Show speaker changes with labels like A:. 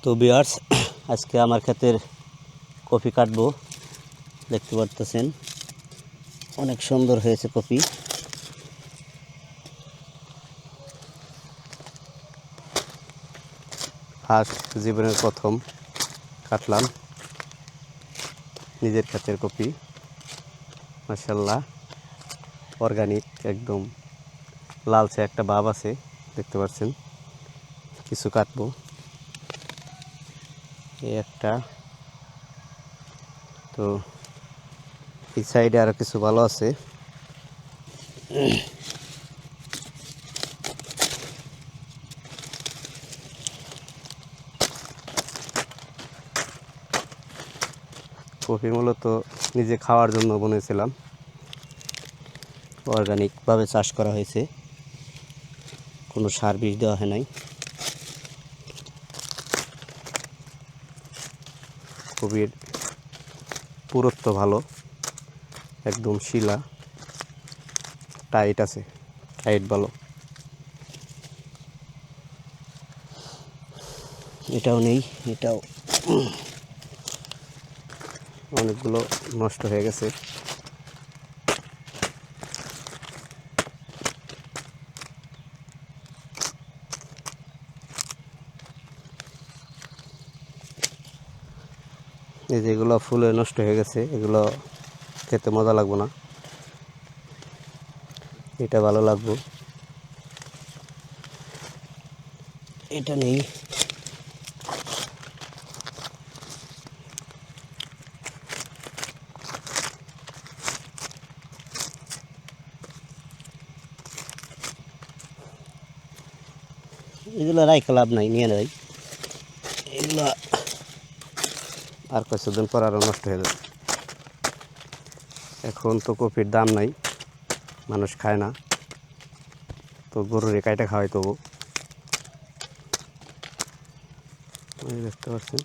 A: তো ভিউয়ার্স, আজকে আমার ক্ষেতের কপি কাটবো। দেখতে পারতেছেন অনেক সুন্দর হয়েছে কপি। ফার্স্ট জীবনের প্রথম কাটলাম নিজের ক্ষেতের কপি। মাশাআল্লাহ, অর্গানিক, একদম লালচে একটা ভাব আছে, দেখতে পাচ্ছেন। কিছু কাটবো, এই একটা। তো এই সাইডে আরো কিছু ভালো আছে। কপি মূলত নিজে খাওয়ার জন্য বনেছিলাম, অর্গানিকভাবে চাষ করা হয়েছে, কোনো সার বিষ দেওয়া হয় নাই। কপির পুরুত্ব ভালো, একদম শিলা, টাইট আছে, টাইট ভালো। এটাও নেই, এটাও অনেকগুলো নষ্ট হয়ে গেছে। এই যেগুলো ফুলে নষ্ট হয়ে গেছে, এগুলো খেতে মজা লাগবে না, এটা ভালো লাগবে। এটা নেই, এগুলো রাইখা লাভ নাই, নিয়ে নেই। এগুলো আর কিছুদিন পর আরও নষ্ট হয়ে যাবে। এখন তো কপির দাম নাই, মানুষ খায় না, তো গরুরে কাইটা খাওয়াই তবু। দেখতে পাচ্ছেন।